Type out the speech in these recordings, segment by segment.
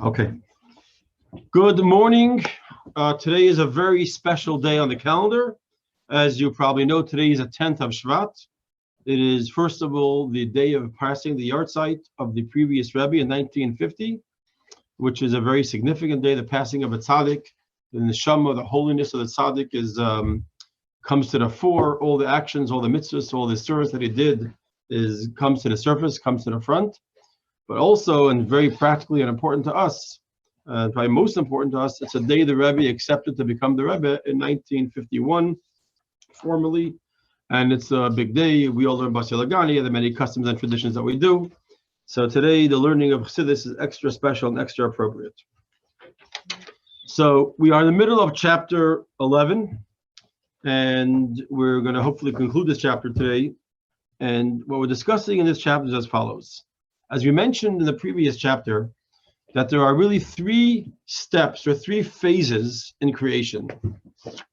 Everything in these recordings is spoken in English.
Okay. Good morning. Today is a very special day on the calendar. As you probably know, today is the 10th of Shvat. It is, first of all, the day of passing the yard site of the previous Rebbe in 1950, which is a very significant day, the passing of a tzaddik. The neshama, the holiness of the tzaddik comes to the fore. All the actions, all the mitzvahs, all the service that he did comes to the surface, comes to the front. But also, and very practically and important to us, probably most important to us, it's a day the Rebbe accepted to become the Rebbe in 1951, formally. And it's a big day. We all learn Basi Lagani and the many customs and traditions that we do. So today, the learning of Chassidus is extra special and extra appropriate. So we are in the middle of chapter 11, and we're going to hopefully conclude this chapter today. And what we're discussing in this chapter is as follows. As we mentioned in the previous chapter, that there are really three steps or three phases in creation.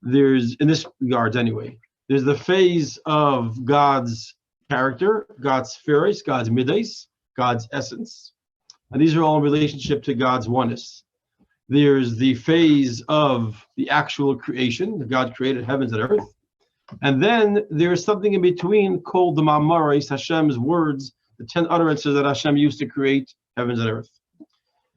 There's, in this regards anyway, there's the phase of God's character, God's spheres, God's midas, God's essence. And these are all in relationship to God's oneness. There's the phase of the actual creation, that God created heavens and earth. And then there's something in between called the Ma'amaris, Hashem's words, the 10 utterances that Hashem used to create heavens and earth.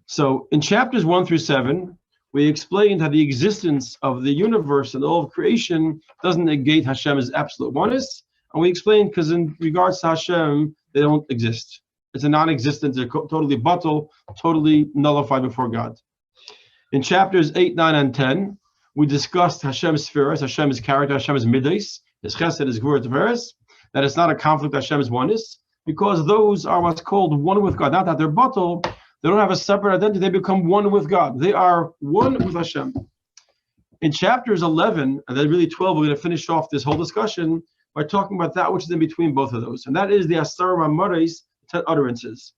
So in chapters 1 through 7, we explained how the existence of the universe and all of creation doesn't negate Hashem's absolute oneness. And we explained because in regards to Hashem, they don't exist. It's a non-existent, they're totally bottled, totally nullified before God. In chapters 8, 9, and 10, we discussed Hashem's spheres, Hashem's character, Hashem's midas, His chesed, His gvura, Tiferes, that it's not a conflict with Hashem's oneness, because those are what's called one with God. Not that they're bottled, they don't have a separate identity, they become one with God. They are one with Hashem. In chapters 11, and then really 12, we're going to finish off this whole discussion by talking about that which is in between both of those. And that is the Asar Ma'amaris, 10 utterances.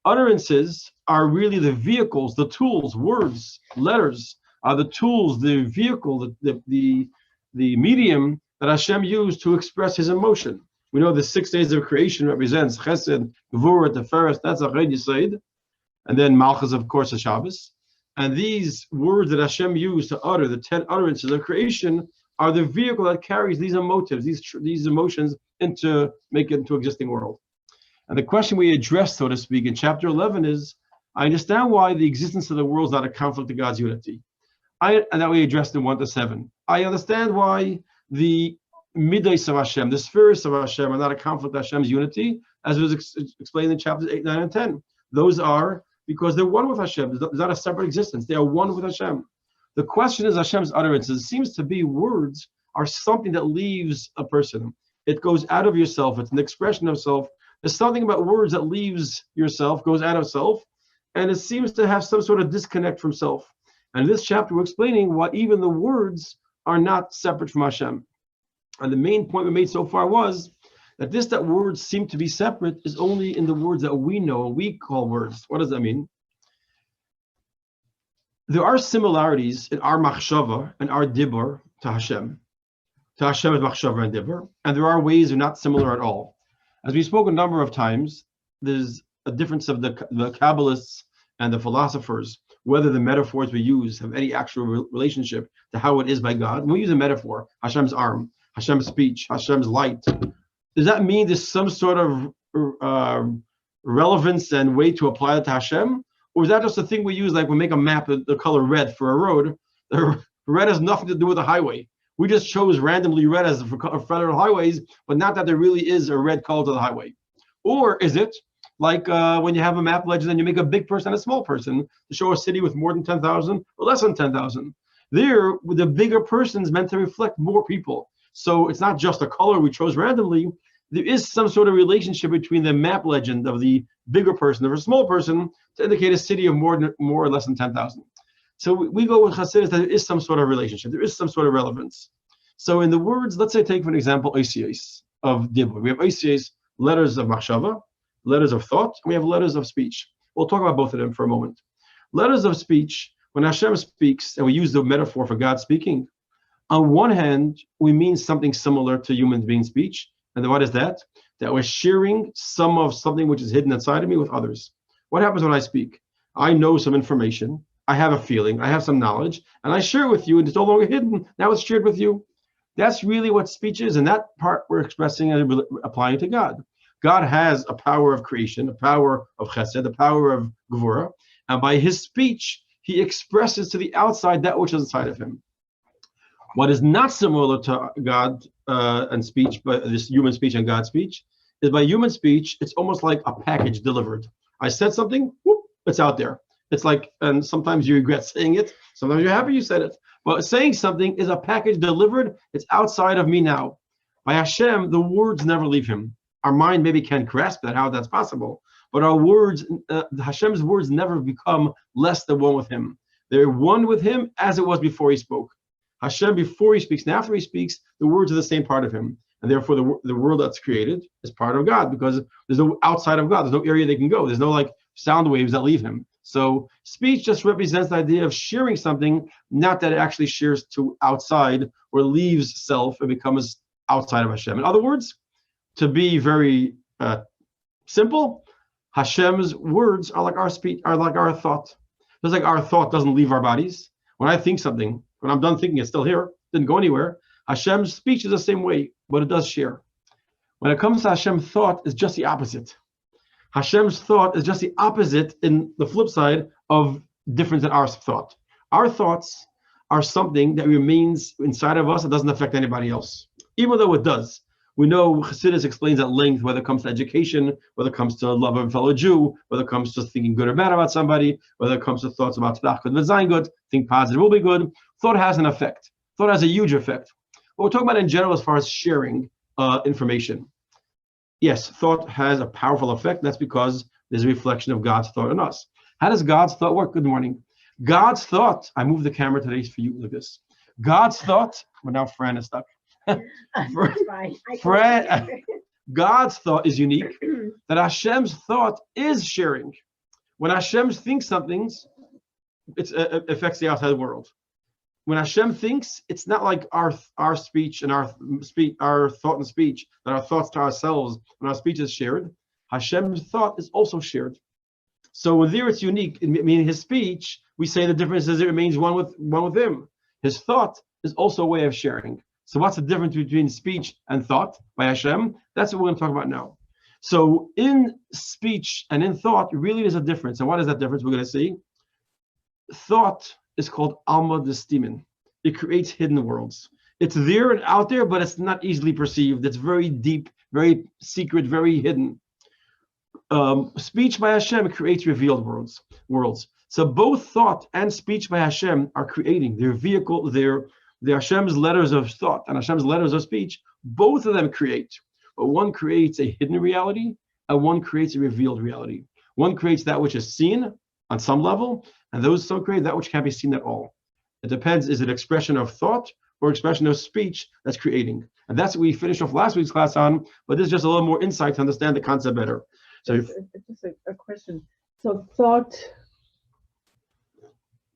Utterances are really the vehicles, the tools, words, letters, are the tools, the vehicle, the medium that Hashem used to express His emotion. We know the 6 days of creation represents Chesed, Gvura, Tiferes, that's a Red Yisayid, and then Malchus, of course, is Shabbos. And these words that Hashem used to utter, the 10 utterances of creation, are the vehicle that carries these emotives, these emotions make it into existing world. And the question we addressed, so to speak, in chapter 11 is, I understand why the existence of the world is not a conflict to God's unity. And that we addressed in 1 to 7. I understand why the midas of Hashem, the spheres of Hashem, are not a conflict with Hashem's unity, as was explained in chapters 8, 9, and 10. Those are because they're one with Hashem. There's not a separate existence. They are one with Hashem. The question is Hashem's utterances. It seems to be words are something that leaves a person. It goes out of yourself. It's an expression of self. There's something about words that leaves yourself, goes out of self, and it seems to have some sort of disconnect from self. And in this chapter, we're explaining why even the words are not separate from Hashem. And the main point we made so far was that words seem to be separate is only in the words that we know and we call words. What does that mean? There are similarities in our machshava and our dibur to Hashem. To Hashem's machshava and dibur. And there are ways they're not similar at all. As we spoke a number of times, there's a difference of the Kabbalists and the philosophers, whether the metaphors we use have any actual relationship to how it is by God. When we use a metaphor, Hashem's arm, Hashem's speech, Hashem's light, does that mean there's some sort of relevance and way to apply it to Hashem? Or is that just a thing we use, like we make a map of the color red for a road? The red has nothing to do with the highway. We just chose randomly red as for federal highways, but not that there really is a red color to the highway. Or is it like when you have a map legend and you make a big person and a small person to show a city with more than 10,000 or less than 10,000? There, the bigger person is meant to reflect more people. So it's not just a color we chose randomly. There is some sort of relationship between the map legend of the bigger person or a small person to indicate a city of more or less than 10,000. So we go with Chassidus that there is some sort of relationship. There is some sort of relevance. So in the words, let's say take for an example, Oisios of Dibur. We have Oisios, letters of machshava, letters of thought, and we have letters of speech. We'll talk about both of them for a moment. Letters of speech, when Hashem speaks, and we use the metaphor for God speaking, on one hand, we mean something similar to human being speech. And then what is that? That we're sharing some of something which is hidden inside of me with others. What happens when I speak? I know some information, I have a feeling, I have some knowledge, and I share it with you, and it's no longer hidden. Now it's shared with you. That's really what speech is, and that part we're expressing and applying to God. God has a power of creation, a power of chesed, a power of gevura, and by his speech, he expresses to the outside that which is inside of him. What is not similar to God and speech, but this human speech and God's speech, is by human speech, it's almost like a package delivered. I said something, whoop, it's out there. It's like, and sometimes you regret saying it, sometimes you're happy you said it. But saying something is a package delivered, it's outside of me now. By Hashem, the words never leave him. Our mind maybe can't grasp that, how that's possible. But our words, Hashem's words never become less than one with him. They're one with him as it was before he spoke. Hashem, before he speaks and after he speaks, the words are the same part of him. And therefore, the world that's created is part of God, because there's no outside of God. There's no area they can go. There's no like sound waves that leave him. So speech just represents the idea of sharing something, not that it actually shares to outside or leaves self and becomes outside of Hashem. In other words, to be very simple, Hashem's words are like our speech, are like our thought. Just like our thought doesn't leave our bodies. When I think something, when I'm done thinking, it's still here, didn't go anywhere. Hashem's speech is the same way, but it does share. When it comes to Hashem's thought, it's just the opposite. Hashem's thought is just the opposite in the flip side of difference in our thought. Our thoughts are something that remains inside of us. It doesn't affect anybody else, even though it does. We know Chassidus explains at length, whether it comes to education, whether it comes to love of a fellow Jew, whether it comes to thinking good or bad about somebody, whether it comes to thoughts about tzedakah and zayin good, think positive will be good. Thought has an effect. Thought has a huge effect. What we're talking about in general as far as sharing information. Yes, thought has a powerful effect. That's because there's a reflection of God's thought in us. How does God's thought work? Good morning. God's thought, I moved the camera today for you like this. God's thought, well now Fran is stuck. God's thought is unique, that Hashem's thought is sharing. When Hashem thinks something, it affects the outside world. When Hashem thinks, it's not like our speech and our thought and speech, that our thoughts to ourselves and our speech is shared. Hashem's thought is also shared. So there it's unique. Meaning his speech, we say the difference is it remains one with him. His thought is also a way of sharing. So what's the difference between speech and thought by Hashem? That's what we're going to talk about now. So in speech and in thought, really there's a difference. And what is that difference? We're going to see. Thought is called Alma Destimin. It creates hidden worlds. It's there and out there, but it's not easily perceived. It's very deep, very secret, very hidden. Speech by Hashem creates revealed worlds. So both thought and speech by Hashem are creating their vehicle, their Hashem's letters of thought and Hashem's letters of speech. Both of them create, but one creates a hidden reality and one creates a revealed reality. One creates that which is seen on some level, and those so create that which can't be seen at all. It depends, is it expression of thought or expression of speech that's creating? And that's what we finished off last week's class on, but this is just a little more insight to understand the concept better. So just a question. So thought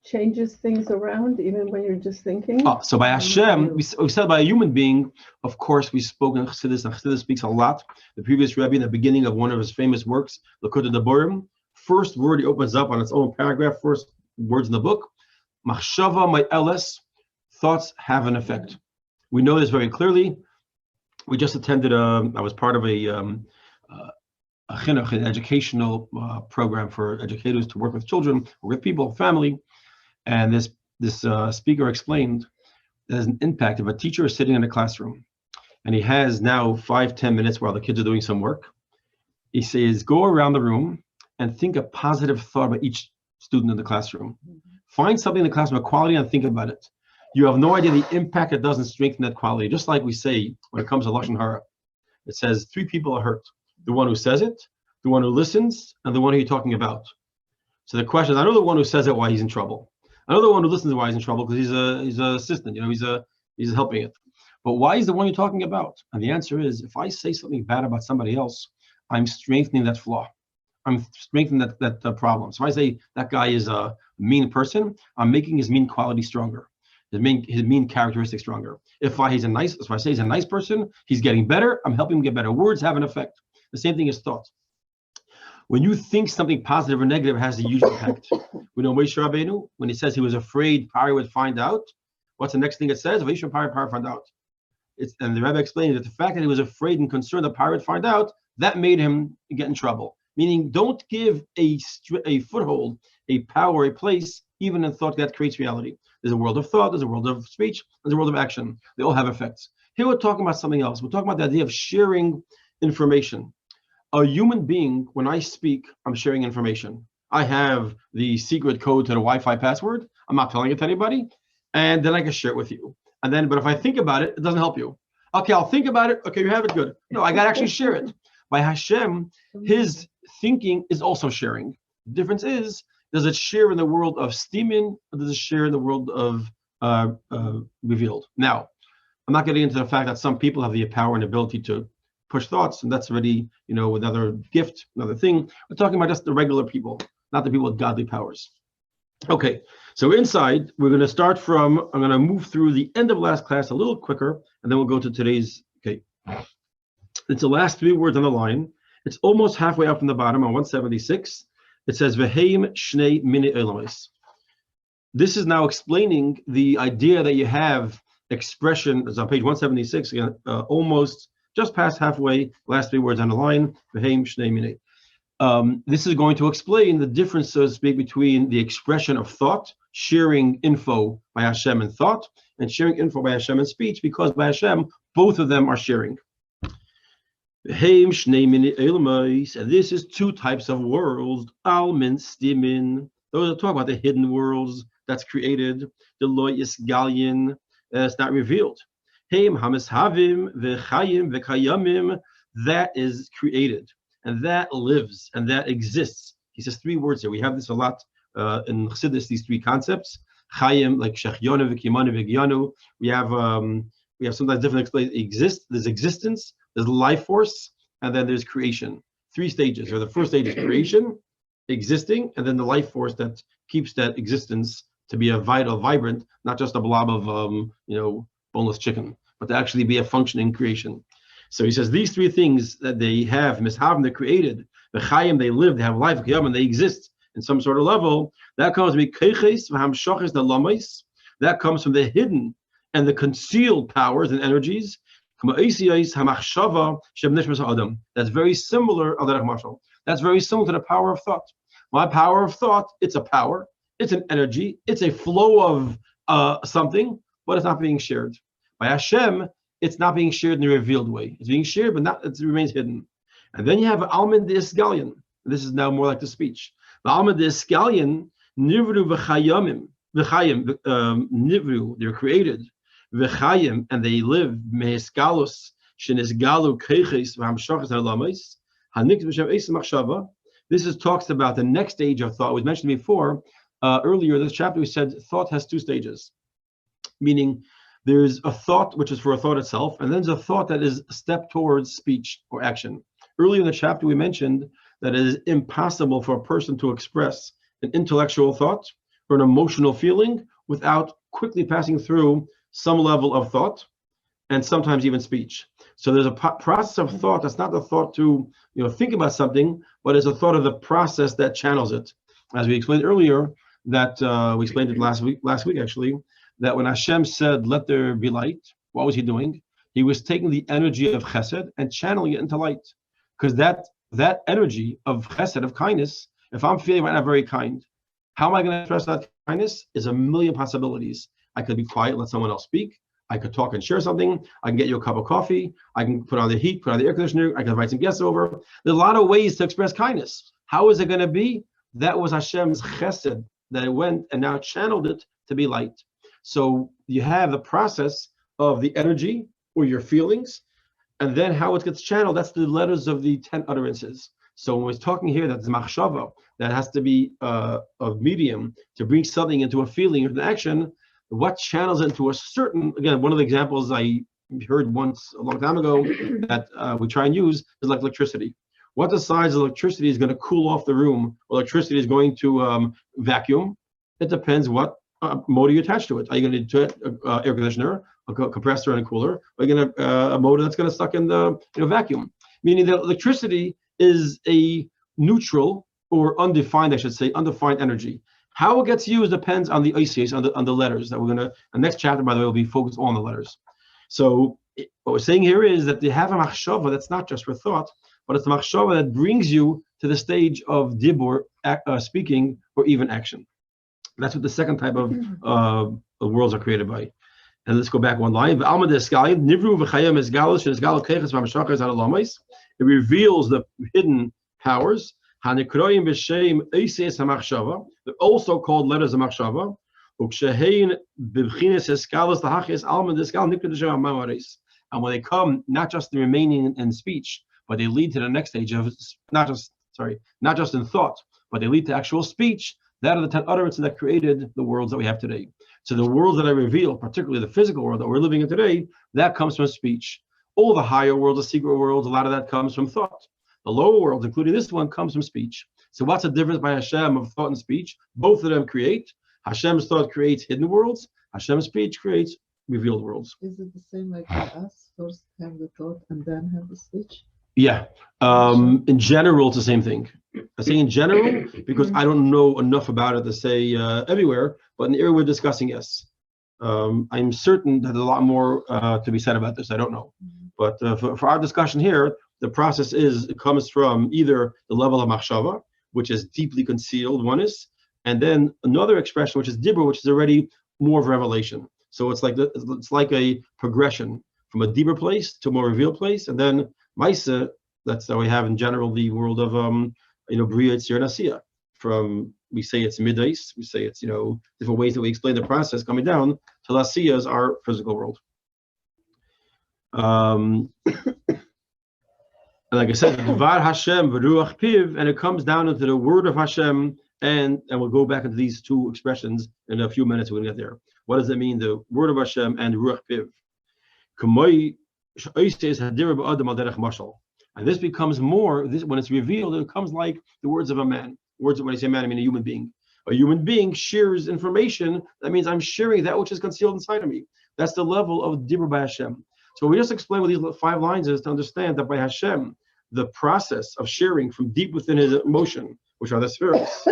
changes things around even when you're just thinking? So by Hashem, we said by a human being, of course, we spoke in Chassidus, and Chassidus speaks a lot. The previous Rebbe, in the beginning of one of his famous works, Likutei Devarim, first word he opens up on its own paragraph, first words in the book, Machshava Ma'eles, thoughts have an effect. We know this very clearly. We just attended I was part of a chinuch, an educational program for educators to work with children, or with people, family. And this speaker explained there's an impact if a teacher is sitting in a classroom and he has now 5-10 minutes while the kids are doing some work. He says, go around the room and think a positive thought about each student in the classroom. Find something in the classroom, a quality, and think about it. You have no idea the impact it does in strengthening that quality. Just like we say when it comes to Lashon Hara, it says 3 people are hurt: the one who says it, the one who listens, and the one who you're talking about. So the question is, I know the one who says it, why he's in trouble. I know the one who listens why he's in trouble, because he's an assistant, he's helping it. But why is the one you're talking about? And the answer is, if I say something bad about somebody else, I'm strengthening that flaw. I'm strengthening that problem. So if I say that guy is a mean person, I'm making his mean quality stronger, his mean characteristic stronger. If I say he's a nice person, he's getting better, I'm helping him get better. Words have an effect. The same thing is thought. When you think something positive or negative, it has a huge impact. We know Moshe Rabbeinu, when he says he was afraid Pari would find out, what's the next thing it says? Pari found out. And the Rebbe explained that the fact that he was afraid and concerned that Pari would find out, that made him get in trouble. Meaning, don't give a foothold, a power, a place, even in thought that creates reality. There's a world of thought, there's a world of speech, there's a world of action. They all have effects. Here we're talking about something else. We're talking about the idea of sharing information. A human being, when I speak, I'm sharing information. I have the secret code to the Wi-Fi password. I'm not telling it to anybody. And then I can share it with you. And then, but if I think about it, it doesn't help you. Okay, I'll think about it. Okay, you have it, good. No, I got to actually share it. By Hashem, his thinking is also sharing. The difference is, does it share in the world of steaming, or does it share in the world of revealed? Now, I'm not getting into the fact that some people have the power and ability to push thoughts, and that's already, another gift, another thing. We're talking about just the regular people, not the people with godly powers. Okay, so inside, we're going to start from, I'm going to move through the end of last class a little quicker, and then we'll go to today's, okay. It's the last 3 words on the line. It's almost halfway up from the bottom on 176. It says, V'heim shnei mini elamis. This is now explaining the idea that you have expression, it's on page 176, again, almost just past halfway, last 3 words on the line, V'heim shnei mini. This is going to explain the difference, so to speak, between the expression of thought, sharing info by Hashem in thought, and sharing info by Hashem in speech, because by Hashem, both of them are sharing. And this is 2 types of worlds, almin, stimin. Those are talking about the hidden worlds that's created, the lo yisgalyin, that's not revealed. That is created, and that lives, and that exists. He says 3 words here. We have this a lot in Chassidus, these 3 concepts. Chayim, like Shechionu, V'kimanu, V'gyanu. We have sometimes different explanations. There's existence, there's life force, and then there's creation. 3 stages. So the first stage is creation, existing, and then the life force that keeps that existence to be a vital, vibrant, not just a blob of boneless chicken, but to actually be a functioning creation. So he says these 3 things that they have, mishavim, they're created, the chayim, they live, they have life, and they exist in some sort of level. That comes from that comes from the hidden and the concealed powers and energies. That's very similar. That's very similar to the power of thought. My power of thought, it's a power, it's an energy, it's a flow of something, but it's not being shared. By Hashem, it's not being shared in a revealed way. It's being shared, but it remains hidden. And then you have Alman the Iskalion. This is now more like the speech. The Alman the Iskalion, Nivru v'chayim, Nivru, they're created. V'chayim, and they live. Mehisgalus, shenisgalu keiches v'hamshachas ha'lamais. Hanik b'shem eis machshava. This talks about the next stage of thought. It was mentioned before, earlier in this chapter, we said thought has 2 stages. Meaning, there's a thought which is for a thought itself, and then there's a thought that is a step towards speech or action. Earlier in the chapter, we mentioned that it is impossible for a person to express an intellectual thought or an emotional feeling without quickly passing through some level of thought and sometimes even speech. So there's a process of thought that's not the thought to think about something, but it's a thought of the process that channels it. As we explained earlier, that we explained it last week actually, that when Hashem said, let there be light, what was he doing? He was taking the energy of chesed and channeling it into light. Because that energy of chesed, of kindness, if I'm feeling right now very kind, how am I going to express that kindness? Is a million possibilities. I could be quiet, let someone else speak. I could talk and share something. I can get you a cup of coffee. I can put on the heat, put on the air conditioner. I can invite some guests over. There's a lot of ways to express kindness. How is it going to be? That was Hashem's chesed that it went and now channeled it to be light. So you have the process of the energy or your feelings, and then how it gets channeled. That's the letters of the 10 utterances. So when we're talking here, that's machshava, that has to be a medium to bring something into a feeling or an action. What channels into a certain, again, one of the examples I heard once a long time ago that we try and use is like electricity. What decides electricity is going to cool off the room? Electricity is going to vacuum. It depends what motor you attach to it. Are you going to do air conditioner, a compressor, and a cooler? Or are you going to a motor that's going to suck in the vacuum? Meaning that electricity is a neutral or undefined, I should say, undefined energy. How it gets used depends on the ICs, on the letters that we're going to, the next chapter, by the way, will be focused on the letters. So what we're saying here is that they have a machshava that's not just for thought, but it's a machshava that brings you to the stage of dibur, speaking, or even action. That's what the second type of worlds are created by. And let's go back one line. It reveals the hidden powers. They're also called letters of machshava. And when they come, not just the remaining in speech, but they lead to the next stage of not just in thought, but they lead to actual speech. That are the 10 utterances that created the worlds that we have today. So the worlds that I reveal, particularly the physical world that we're living in today, that comes from speech. All the higher worlds, the secret worlds, a lot of that comes from thought. The lower worlds, including this one, comes from speech. So what's the difference by Hashem of thought and speech? Both of them create. Hashem's thought creates hidden worlds. Hashem's speech creates revealed worlds. Is it the same like for us? First have the thought and then have the speech? Yeah. In general, it's the same thing. I say in general because I don't know enough about it to say everywhere, but in the area we're discussing, yes. I'm certain that there's a lot more to be said about this. I don't know. But for our discussion here, the process it comes from either the level of machshava, which is deeply concealed oneness, and then another expression, which is dibur, which is already more of revelation. So it's like a progression from a deeper place to a more revealed place, and then Maisa, that's how we have in general the world of Bria, Yitzir, and Asiya. From, we say it's middays, we say it's different ways that we explain the process coming down to Asiya is our physical world. And like I said, Dvar Hashem v'ruach piv, and it comes down into the word of Hashem, and we'll go back into these two expressions in a few minutes. We're gonna get there. What does it mean, the word of Hashem and ruach piv? And this becomes more, when it's revealed, it becomes like the words of a man. Words, when I say man, I mean a human being. A human being shares information. That means I'm sharing that which is concealed inside of me. That's the level of dibur by Hashem. So we just explain what these 5 lines is to understand that by Hashem, the process of sharing from deep within his emotion, which are the spheres,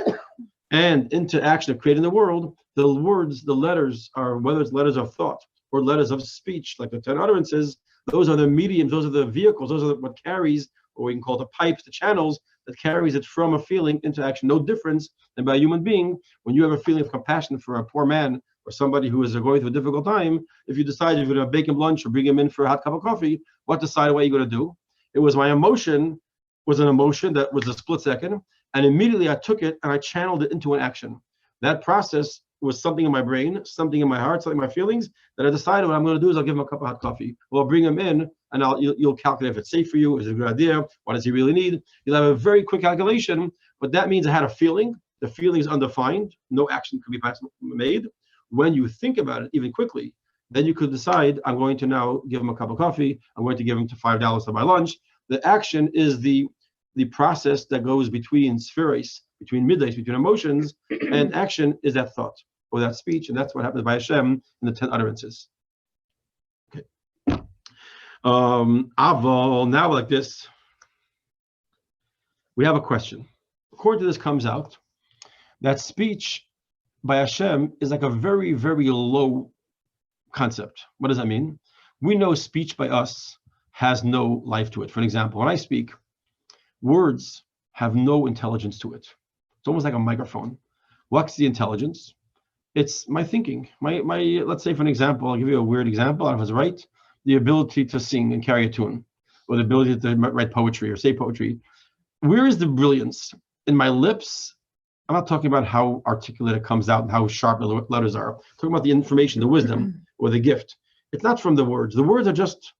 and into action of creating the world, the words, the letters are, whether it's letters of thought or letters of speech, like the 10 utterances, those are the mediums, those are the vehicles, those are what carries, or we can call it the pipes, the channels, that carries it from a feeling into action. No difference than by a human being. When you have a feeling of compassion for a poor man or somebody who is going through a difficult time, if you decide you're going to bake him lunch or bring him in for a hot cup of coffee, what you're going to do? It was my emotion, was an emotion that was a split second, and immediately I took it and I channeled it into an action. That process was something in my brain, something in my heart, something in my feelings, that I decided what I'm going to do is I'll give him a cup of hot coffee. Well, I'll bring him in, and you'll calculate if it's safe for you, is it a good idea, what does he really need? You'll have a very quick calculation, but that means I had a feeling. The feeling is undefined. No action could be made. When you think about it, even quickly, then you could decide, I'm going to now give him a cup of coffee. I'm going to give him $5 to buy lunch. The action is the process that goes between spheres, between middays, between emotions, and action is that thought or that speech, and that's what happens by Hashem in the 10 utterances. Okay. Aval, now like this, we have a question. According to this comes out that speech by Hashem is like a very, very low concept. What does that mean? We know speech by us has no life to it. For example, when I speak, words have no intelligence to it. It's almost like a microphone. What's the intelligence? It's my thinking. My let's say, for an example, I'll give you a weird example. I don't know if it's right. The ability to sing and carry a tune, or the ability to write poetry or say poetry. Where is the brilliance? In my lips? I'm not talking about how articulate it comes out and how sharp the letters are. I'm talking about the information, the wisdom, or the gift. It's not from the words. The words are just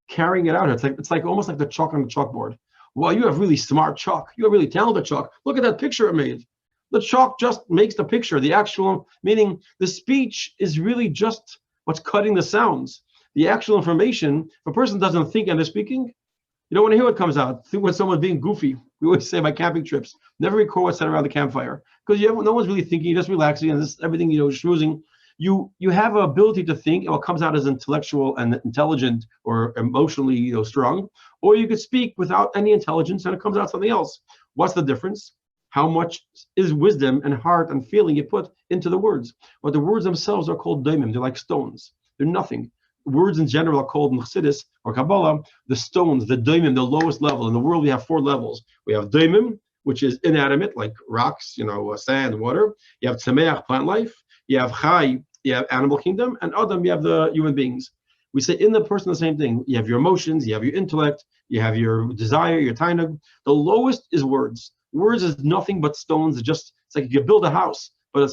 carrying it out. It's like almost like the chalk on the chalkboard. Well, you have really smart chalk. You have really talented chalk. Look at that picture it made. The chalk just makes the picture, the actual, meaning the speech is really just what's cutting the sounds. The actual information, if a person doesn't think and they're speaking, you don't want to hear what comes out. Think when someone's being goofy. We always say about camping trips, never record what's said around the campfire. Because no one's really thinking, you're just relaxing and this everything, schmoozing. You have an ability to think, and what comes out is intellectual and intelligent or emotionally strong, or you could speak without any intelligence and it comes out something else. What's the difference? How much is wisdom and heart and feeling you put into the words? But the words themselves are called daimim. They're like stones. They're nothing. Words in general are called in Chassidus or Kabbalah, the stones, the daimim, the lowest level. In the world, we have 4 levels. We have daimim, which is inanimate, like rocks, sand, water. You have tzameach, plant life. You have chai, you have animal kingdom. And adam, you have the human beings. We say in the person the same thing. You have your emotions, you have your intellect, you have your desire, your tainug. The lowest is words. Words is nothing but stones. It's like if you build a house, but it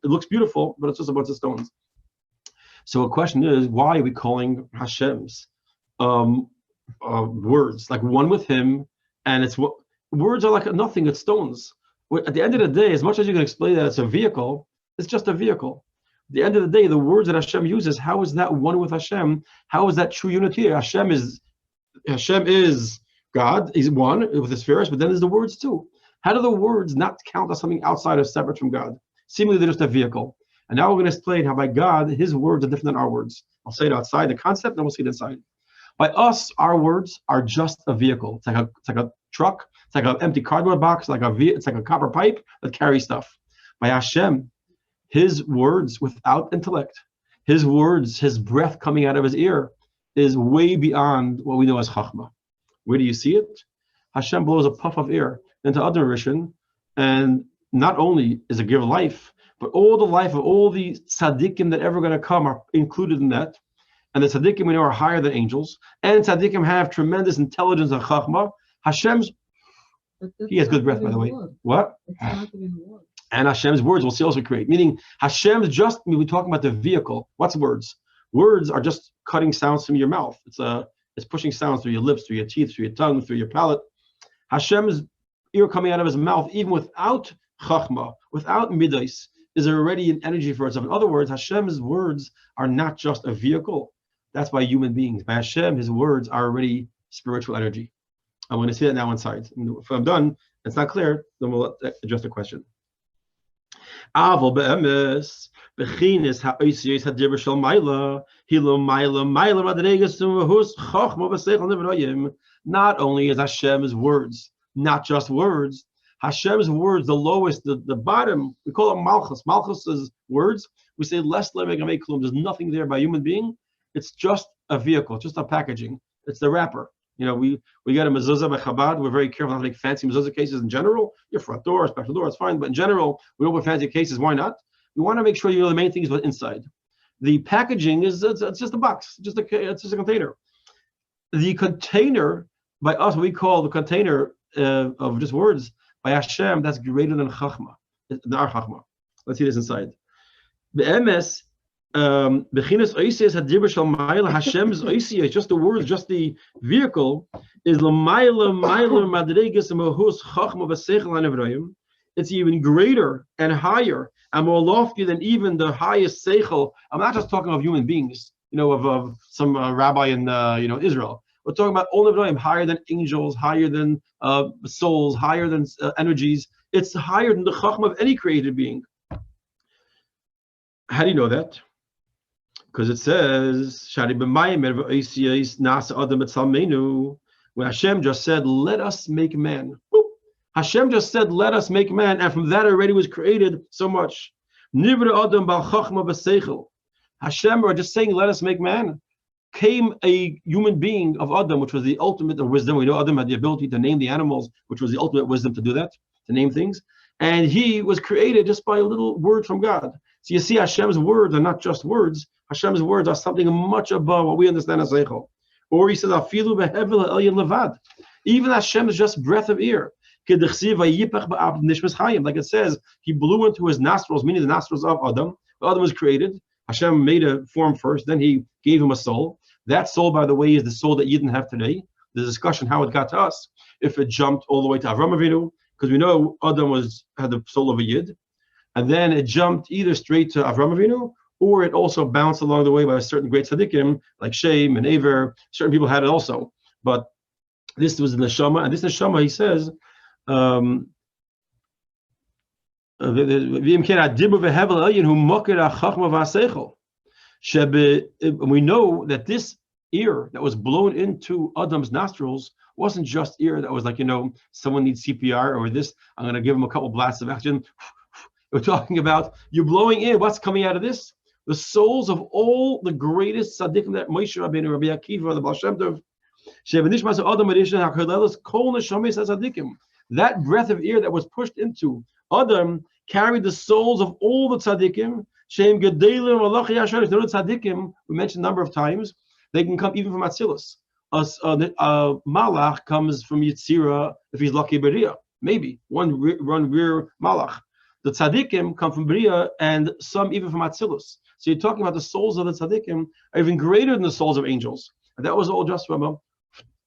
looks beautiful, but it's just a bunch of stones. So a question is, why are we calling Hashem's words like one with Him? And words are like nothing. It's stones. At the end of the day, as much as you can explain that it's a vehicle, it's just a vehicle. At the end of the day, the words that Hashem uses, how is that one with Hashem? How is that true unity? Hashem is God. He's one with His spheres, but then there's the words too. How do the words not count as something outside or separate from God? Seemingly they're just a vehicle. And now we're going to explain how by God, His words are different than our words. I'll say it outside the concept, and we'll see it inside. By us, our words are just a vehicle. It's like a truck. It's like an empty cardboard box. It's like a copper pipe that carries stuff. By Hashem, His words without intellect, His words, His breath coming out of His ear is way beyond what we know as Chachma. Where do you see it? Hashem blows a puff of air into Adam Rishon, and not only is it give life, but all the life of all the tzaddikim that ever going to come are included in that. And the tzaddikim we know are higher than angels, and tzaddikim have tremendous intelligence and chachma. He has good breath, by the way. What? It's not even word. And Hashem's words will see also create. Meaning Hashem's we're talking about the vehicle. What's words? Words are just cutting sounds from your mouth. It's pushing sounds through your lips, through your teeth, through your tongue, through your palate. Hashem's ear coming out of His mouth, even without chachma, without midas, is already an energy for itself. In other words, Hashem's words are not just a vehicle. That's by human beings. By Hashem, His words are already spiritual energy. I'm going to say that now inside. If I'm done, it's not clear, then we'll address the question. Aval be'emes, bechinis ha'oisiyos ha'diber shel maila, hilo maila madregas tumahus chochma v'seichel nevroyim. Not only is Hashem's words, not just words, Hashem's words, the lowest, the bottom, we call it Malchus. Malchus is words. We say less lemeg klum. There's nothing there by human being. It's just a vehicle, just a packaging. It's the wrapper. We get a mezuzah by Chabad. We're very careful not to make fancy mezuzah cases in general. Your front door, special door, it's fine. But in general, we don't put fancy cases. Why not? We want to make sure the main thing is what's inside. The packaging it's just a box, it's just a container. The container by us, we call the container of just words. By Hashem, that's greater than Chachma, than our Chachma. Let's see this inside. Be'emes, bechinas oisiyos hadiber shel maila, Hashem's oisiyos, just the words, just the vehicle, is l'maila madregas mahus Chachma v'seichel hanevroyim. It's even greater and higher and more lofty than even the highest seichel. I'm not just talking of human beings, of some rabbi in Israel. We're talking about all Nevroim, higher than angels, higher than souls, higher than energies. It's higher than the chachma of any created being. How do you know that? Because it says, when Hashem just said, let us make man. Boop. Hashem just said, let us make man, and from that already was created so much. Hashem are just saying, let us make man. Came a human being of Adam, which was the ultimate of wisdom. We know Adam had the ability to name the animals, which was the ultimate wisdom to do that, to name things. And he was created just by a little word from God. So you see, Hashem's words are not just words. Hashem's words are something much above what we understand as Eichel. Or he says, Afilu behevel elyon levad. Even Hashem is just breath of air. Like it says, He blew into his nostrils, meaning the nostrils of Adam. Adam was created. Hashem made a form first, then He gave him a soul. That soul, by the way, is the soul that Yidden have today. The discussion how it got to us, if it jumped all the way to Avram Avinu, because we know Adam had the soul of a Yid, and then it jumped either straight to Avram Avinu, or it also bounced along the way by certain great tzaddikim, like Shem and Aver. Certain people had it also. But this was the neshama, and this neshama, he says, we know that this ear that was blown into Adam's nostrils wasn't just ear that was like, someone needs CPR or this, I'm going to give them a couple blasts of oxygen. We're talking about you're blowing in. What's coming out of this? The souls of all the greatest tzaddikim that Moshe Rabbeinu, Rabbi Akiva, the Baal Shem Tov, that breath of air that was pushed into Adam carried the souls of all the tzaddikim. Tzaddikim, we mentioned a number of times, they can come even from Atzilus. A malach comes from Yitzira if he's lucky Beria, maybe one rear malach. The tzaddikim come from Beria and some even from Atzilus. So you're talking about the souls of the tzaddikim are even greater than the souls of angels. And that was all just from a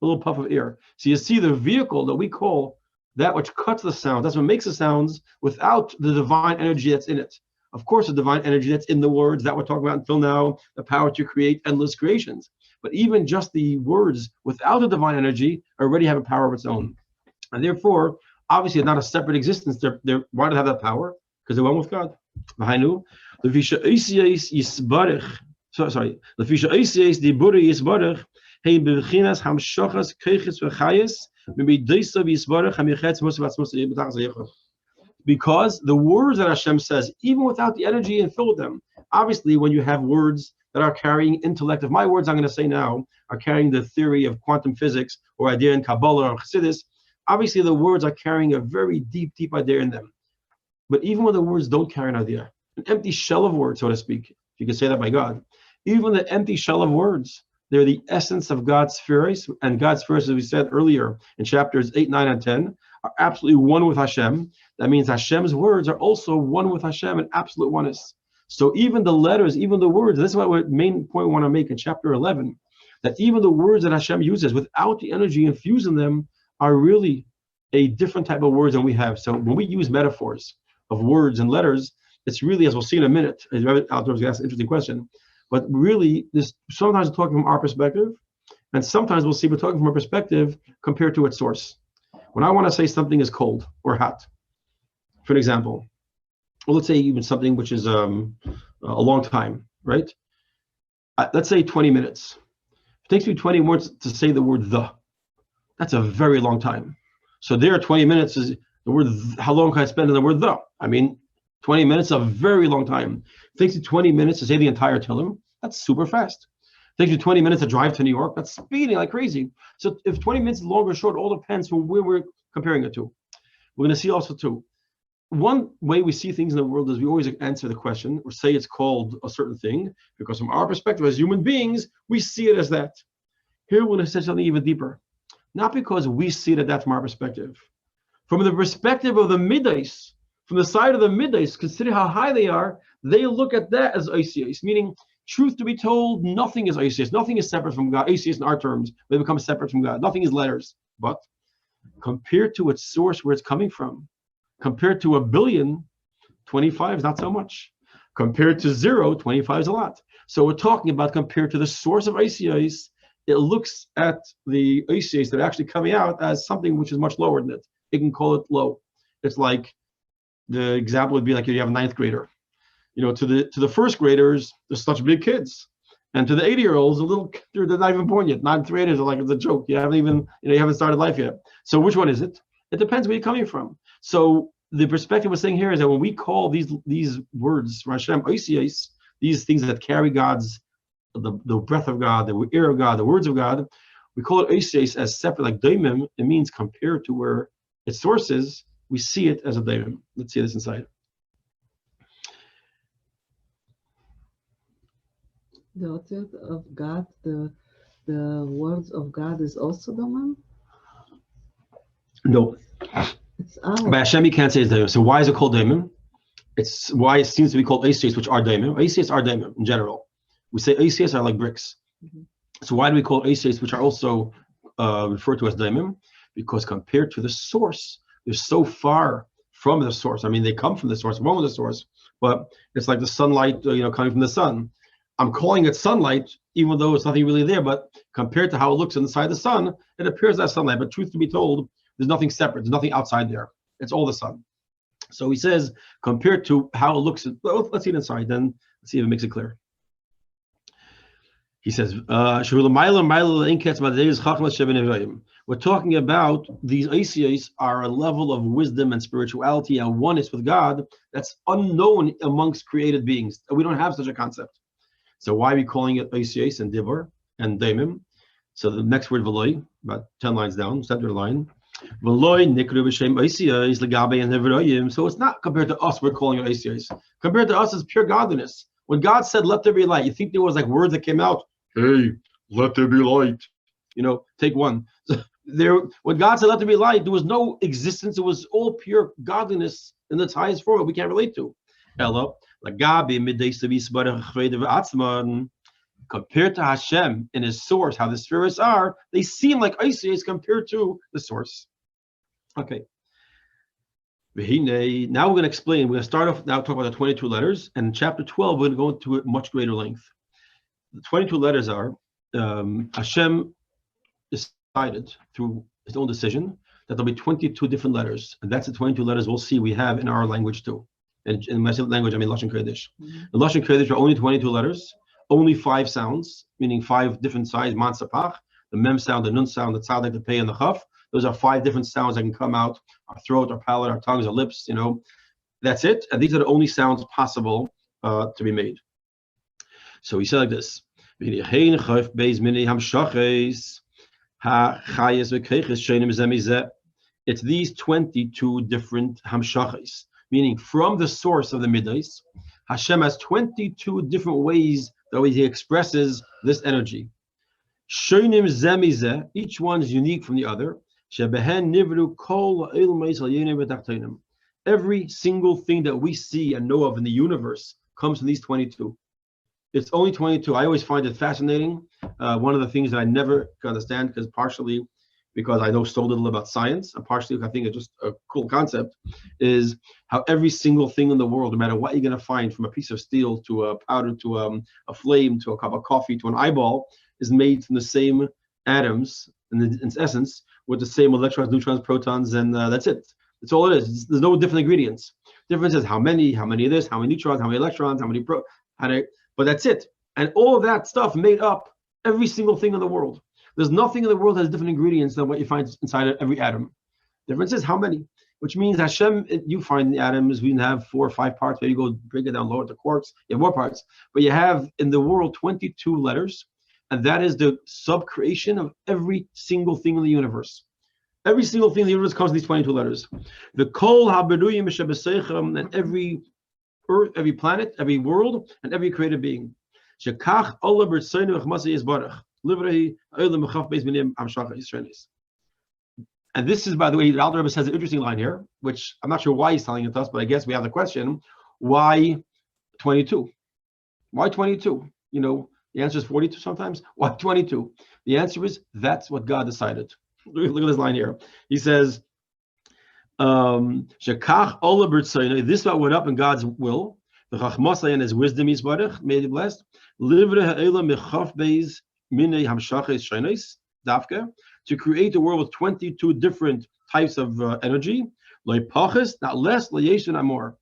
little puff of air. So you see the vehicle that we call that which cuts the sound. That's what makes the sounds without the divine energy that's in it. Of course, the divine energy that's in the words that we're talking about until now, the power to create endless creations. But even just the words without the divine energy already have a power of its own. And therefore, obviously, it's not a separate existence. They're why do they have that power? Because they're one with God. Because the words that Hashem says, even without the energy and fill them, obviously when you have words that are carrying intellect, if my words I'm going to say now are carrying the theory of quantum physics or idea in Kabbalah or Chassidus, obviously the words are carrying a very deep idea in them. But even when the words don't carry an idea, an empty shell of words, so to speak, if you can say that by God, even the empty shell of words, they're the essence of God's spheres, and God's spheres, as we said earlier in chapters 8, 9, and 10, are absolutely one with Hashem. That means Hashem's words are also one with Hashem in absolute oneness. So even the letters, even the words, this is what the main point we want to make in chapter 11, that even the words that Hashem uses without the energy infused in them are really a different type of words than we have. So when we use metaphors of words and letters, it's really, as we'll see in a minute, as Rabbi Altor's asked an interesting question, but really, this sometimes we're talking from our perspective, and sometimes we'll see we're talking from a perspective compared to its source. When I want to say something is cold or hot, for an example, well, let's say even something which is a long time, right? Let's say 20 minutes. It takes me 20 minutes to say the word the. That's a very long time. So there, 20 minutes is the word, how long can I spend on the word the? I mean, 20 minutes is a very long time. It takes you 20 minutes to say the entire Tehillim. That's super fast. It takes you 20 minutes to drive to New York. That's speeding like crazy. So if 20 minutes is long or short, all depends on where we're comparing it to. We're going to see also too. One way we see things in the world is we always answer the question or say it's called a certain thing because from our perspective as human beings, we see it as that. Here we're going to say something even deeper. Not because we see it as that from our perspective. From the perspective of the middays, from the side of the middays, consider how high they are, they look at that as ICS, meaning truth to be told, nothing is ICS, nothing is separate from God. ICS in our terms, they become separate from God. Nothing is letters, but compared to its source where it's coming from, compared to 1 billion, 25 is not so much. Compared to 0, 25 is a lot. So we're talking about compared to the source of ICS, it looks at the ICS that are actually coming out as something which is much lower than it. It can call it low. It's like, the example would be like if you have a 9th grader. To the first graders, they're such big kids. And to the 80-year-olds, they're not even born yet. 9th graders are like, it's a joke. You haven't started life yet. So which one is it? It depends where you're coming from. So the perspective we're saying here is that when we call these words, Hashem, Oisios, these things that carry God's, the breath of God, the air of God, the words of God, we call it Oisios as separate, like daimim. It means compared to where its source is, we see it as a daimim. Let's see this inside. The author of God, the words of God is also daimim? No. It's out. By Hashem, you can't say it's daimim. So why is it called daimim? It's why it seems to be called Oisios, which are daimim. Oisios are daimim in general. We say Oisios are like bricks. Mm-hmm. So why do we call Oisios, which are also referred to as daimim? Because compared to the source, they're so far from the source. I mean, they come from the source, one with the source, but it's like the sunlight, coming from the sun. I'm calling it sunlight, even though it's nothing really there, but compared to how it looks inside the sun, it appears as sunlight. But truth to be told, there's nothing separate. There's nothing outside there. It's all the sun. So he says, compared to how it looks, well, let's see it inside, then let's see if it makes it clear. He says, we're talking about these ACAs are a level of wisdom and spirituality and oneness with God that's unknown amongst created beings. We don't have such a concept. So why are we calling it ACAs and Divor and Daimim? So the next word, Veloy, about 10 lines down, center line. Veloy nikru b'shem ACAs legabe and Neviroyim. So it's not compared to us, we're calling it ACAs. Compared to us, it's pure godliness. When God said, let there be light, you think there was like words that came out? Hey, let there be light. Take one. When God said, let there be light, there was no existence. It was all pure godliness in its highest form we can't relate to. Compared to Hashem in his source, how the spirits are, they seem like ICAs compared to the source. Okay. Now we're going to explain. We're going to start off now talk about the 22 letters. And in chapter 12, we're going to go into it much greater length. The 22 letters are Hashem decided through his own decision that there'll be 22 different letters, and that's the 22 letters we'll see we have in our language too. And in my language, I mean Lashon Kodesh. In Lashon Kodesh are only 22 letters, only 5 sounds, meaning 5 different sides. Man Sapach, the Mem sound, the Nun sound, the Tzaddik, the Pei, and the Chaf. Those are 5 different sounds that can come out our throat, our palate, our tongues, our lips. That's it. And these are the only sounds possible to be made. So he said like this. It's these 22 different hamshachas, meaning from the source of the middays, Hashem has 22 different ways that he expresses this energy. Each one is unique from the other. Every single thing that we see and know of in the universe comes from these 22. It's only 22. I always find it fascinating. One of the things that I never can understand, partially because I know so little about science, and partially because I think it's just a cool concept, is how every single thing in the world, no matter what you're going to find, from a piece of steel to a powder to a flame to a cup of coffee to an eyeball, is made from the same atoms in its essence, with the same electrons, neutrons, protons, and that's it. That's all it is. There's no different ingredients. Difference is how many of this, how many neutrons, how many electrons, but that's it. And all of that stuff made up every single thing in the world. There's nothing in the world that has different ingredients than what you find inside of every atom. Difference is how many, which means Hashem, you find the atoms, we have 4 or 5 parts. Maybe you go break it down lower to quarks, you have more parts. But you have in the world 22 letters, and that is the sub-creation of every single thing in the universe. Every single thing in the universe comes in these 22 letters. The kol haberuyim shebeseicham, and every earth, every planet, every world, and every created being. And this is, by the way, the Alter Rebbe says an interesting line here, which I'm not sure why he's telling it to us, but I guess we have the question, why 22? Why 22? The answer is 42 sometimes. Why 22? The answer is, that's what God decided. Look at this line here. He says, this is what went up in God's will. The Chachmasai and his wisdom is may he blessed. To create the world with 22 different types of energy, not less, not more.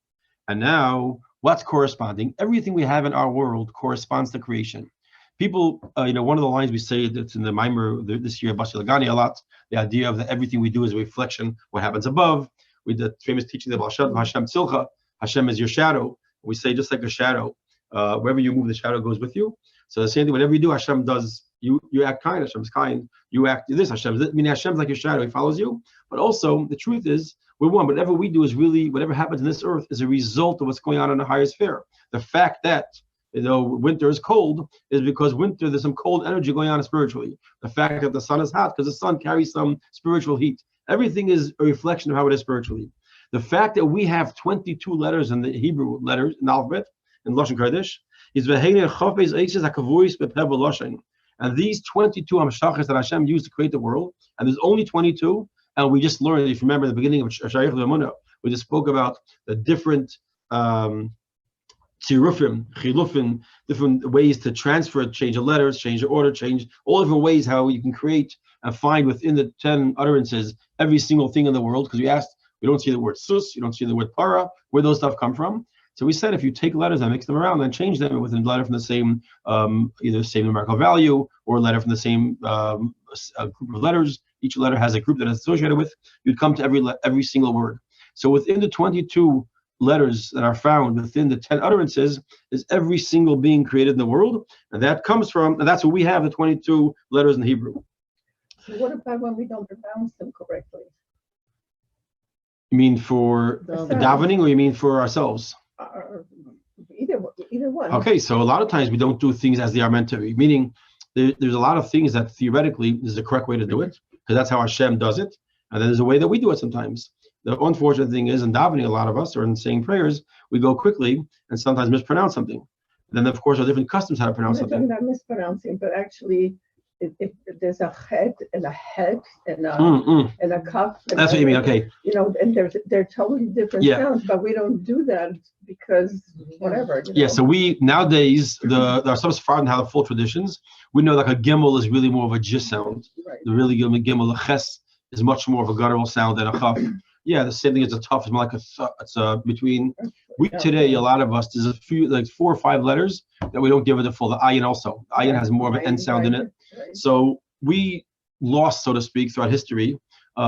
And now, what's corresponding? Everything we have in our world corresponds to creation. People, one of the lines we say that's in the Maimer this year, Basi Lagani a lot, the idea of that everything we do is a reflection what happens above. With the famous teaching of Hashem Tzilcha, Hashem is your shadow. We say just like a shadow, wherever you move, the shadow goes with you. So the same thing, whatever you do, Hashem does. You act kind, Hashem's kind. You act this, meaning Hashem's like your shadow, he follows you. But also, the truth is, we're one. Whatever we do is really, whatever happens in this earth is a result of what's going on in the higher sphere. The fact that winter is cold is because winter, there's some cold energy going on spiritually. The fact that the sun is hot because the sun carries some spiritual heat. Everything is a reflection of how it is spiritually. The fact that we have 22 letters in the Hebrew letters in the alphabet, in Lashon Kodesh, is and these 22 hamshachas that Hashem used to create the world, and there's only 22, and we just learned, if you remember the beginning of Shaar, we just spoke about the different tzirufim, chilufim, different ways to transfer, change the letters, change the order, change all different ways how you can create and find within the 10 utterances every single thing in the world. Because we don't see the word sus, you don't see the word para, where those stuff come from. So we said if you take letters and mix them around and change them with a letter from the same, either same numerical value or a letter from the same a group of letters, each letter has a group that it's associated with, you'd come to every single word. So within the 22 letters that are found within the 10 utterances is every single being created in the world, and that comes from, and that's what we have, the 22 letters in Hebrew. So what about when we don't pronounce them correctly? You mean for The davening, or you mean for ourselves? Either one. Okay, so a lot of times we don't do things as they are meant to be, meaning there's a lot of things that theoretically is the correct way to do it, because that's how Hashem does it, and then there's a way that we do it sometimes. The unfortunate thing is, in davening, a lot of us, or in saying prayers, we go quickly and sometimes mispronounce something. Then, of course, there are different customs how to pronounce I'm not something. talking about mispronouncing, but actually, if there's a het and a het and a and a kaf. That's what you mean. Okay. You know, and they're totally different sounds, but we don't do that because whatever. Yeah. So we nowadays there are some Sephardim have full traditions. We know like a gimel is really more of a j sound. Right. The really gimel, a ches is much more of a guttural sound than a chaf. Yeah, the same thing as a tough is more like it's between. We today, a lot of us, there's a few, like 4 or 5 letters that we don't give it the full. The ayin also. The ayin has more of an end sound in it. Right. So we lost, so to speak, throughout history,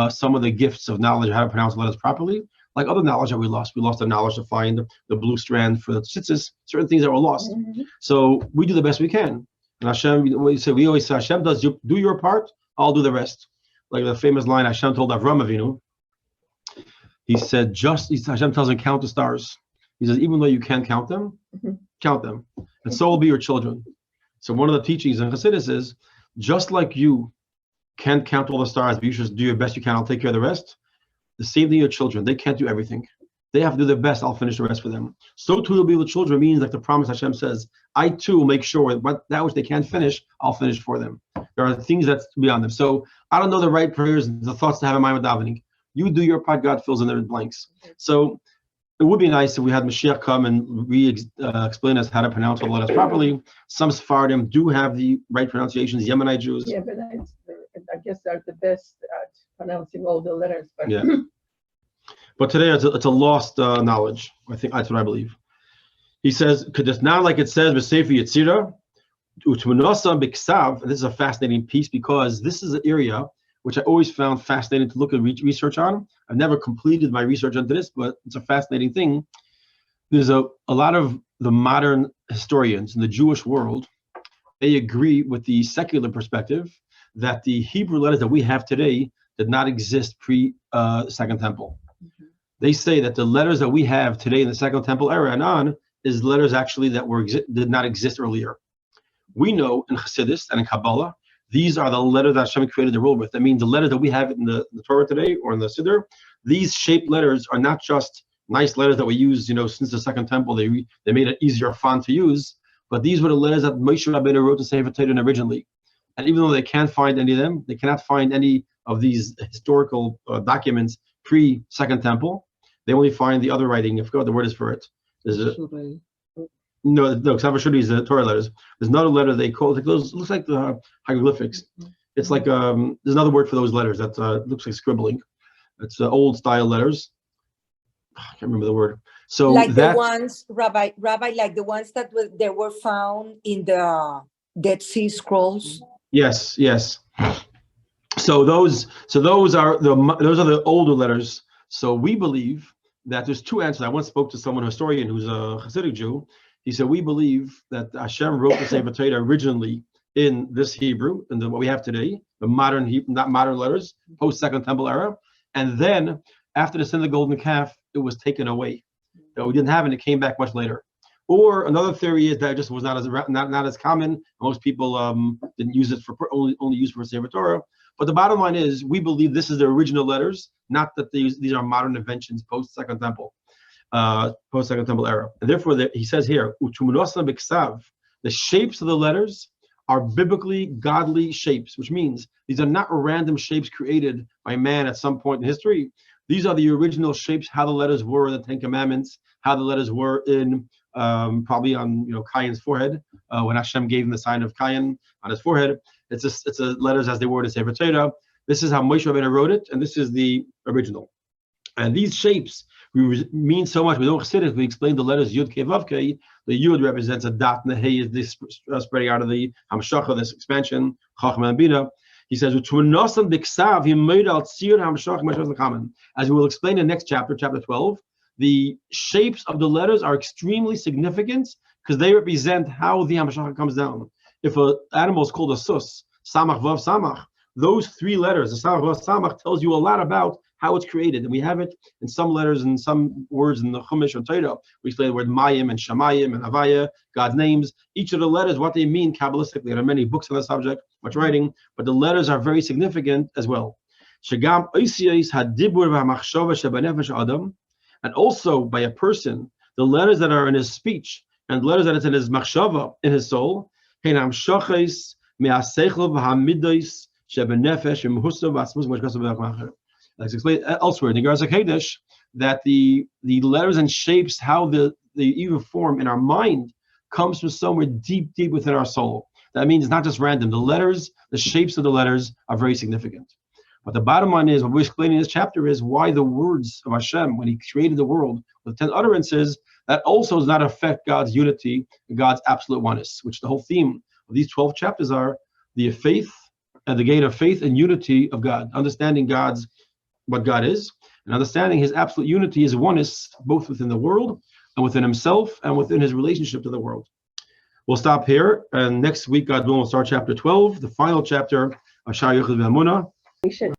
some of the gifts of knowledge of how to pronounce letters properly. Like other knowledge that we lost the knowledge to find the blue strand for the tzitzis, certain things that were lost. Mm-hmm. So we do the best we can. And Hashem, we always say, Hashem does do your part, I'll do the rest. Like the famous line Hashem told Avram Avinu. He said, Hashem tells him, count the stars. He says, even though you can't count them, count them. And so will be your children. So one of the teachings in Chassidus is, just like you can't count all the stars, but you should do your best you can, I'll take care of the rest. The same thing your children, they can't do everything. They have to do their best, I'll finish the rest for them. So too will be with children, means like the promise Hashem says, I too will make sure that which they can't finish, I'll finish for them. There are things that's beyond them. So I don't know the right prayers, the thoughts to have in mind with davening. You do your part, God fills in the blanks. So it would be nice if we had Mashiach come and explain us how to pronounce all the letters properly. Some Sephardim do have the right pronunciations, Yemenite Jews. Yeah, but I guess they're the best at pronouncing all the letters. But Yeah. But today it's a lost knowledge. I think that's what I believe. He says, could this now, like it says, B'Sefer Yetzirah, Utmunasa B'Ksav, and this is a fascinating piece because this is an area which I always found fascinating to look at research on. I've never completed my research into this, but it's a fascinating thing. There's a lot of the modern historians in the Jewish world, they agree with the secular perspective that the Hebrew letters that we have today did not exist pre-Second Temple. They say that the letters that we have today in the Second Temple era and on is letters actually that did not exist earlier. We know in Chassidus and in Kabbalah, these are the letters that Hashem created the world with. That means the letters that we have in the Torah today or in the Siddur, these shaped letters are not just nice letters that we use, since the Second Temple, they made an easier font to use, but these were the letters that Moshe Rabbeinu wrote to Sefer Torah originally. And even though they can't find any of them, they cannot find any of these historical documents pre-Second Temple. They only find the other writing. I forgot what the word is for it. No, Ksav Shudi is the Torah letters. There's another letter they call it. Looks like the hieroglyphics. It's like there's another word for those letters that looks like scribbling. It's old style letters. I can't remember the word. So like the ones, Rabbi, like the ones that they were found in the Dead Sea Scrolls. Yes. So those are the older letters. So we believe that there's 2 answers. I once spoke to someone, a historian who's a Hasidic Jew. He said, we believe that Hashem wrote the Sefer Torah originally in this Hebrew, and what we have today, the modern Hebrew, not modern letters, post-Second Temple era. And then after the sin of the golden calf, it was taken away. We didn't have it, it came back much later. Or another theory is that it just was not as common. Most people didn't use it for only used for Sefer Torah. But the bottom line is, we believe this is the original letters, not that these are modern inventions post-Second Temple. Post-Second Temple era. And therefore, he says here, the shapes of the letters are biblically godly shapes, which means these are not random shapes created by man at some point in history. These are the original shapes, how the letters were in the Ten Commandments, how the letters were in probably on Cain's forehead, when Hashem gave him the sign of Cain on his forehead. It's a letters as they were in Sefer Torah. This is how Moshe Rabbeinu wrote it, and this is the original. And these shapes mean so much. We don't consider it. We explain the letters Yud Kei Vav Kei. The Yud represents a dot, and the Hey is this spreading out of the Hamshacha, this expansion, Chachma and Bina. He says, as we will explain in the next chapter, chapter 12, the shapes of the letters are extremely significant because they represent how the Hamshacha comes down. If an animal is called a sus, Samach Vav Samach, those three letters, the Samach Vav Samach, tells you a lot about how it's created. And we have it in some letters and some words in the Chumash or Torah. We explain the word Mayim and Shamayim and Havaya, God's names. Each of the letters, what they mean Kabbalistically. There are many books on the subject, much writing, but the letters are very significant as well. And also by a person, the letters that are in his speech and the letters that is in his machshava, in his soul, let's explain elsewhere in the Garza Kodesh that the letters and shapes, how the even form in our mind comes from somewhere deep within our soul. That means it's not just random. The letters, the shapes of the letters are very significant. But the bottom line is, what we're explaining in this chapter is why the words of Hashem, when he created the world with 10 utterances, that also does not affect God's unity, God's absolute oneness, which the whole theme of these 12 chapters are the faith and the gate of faith and unity of God, understanding what God is, and understanding his absolute unity, his oneness, both within the world and within himself and within his relationship to the world. We'll stop here, and next week, God willing, we'll start chapter 12, the final chapter of Shaar Hayichud.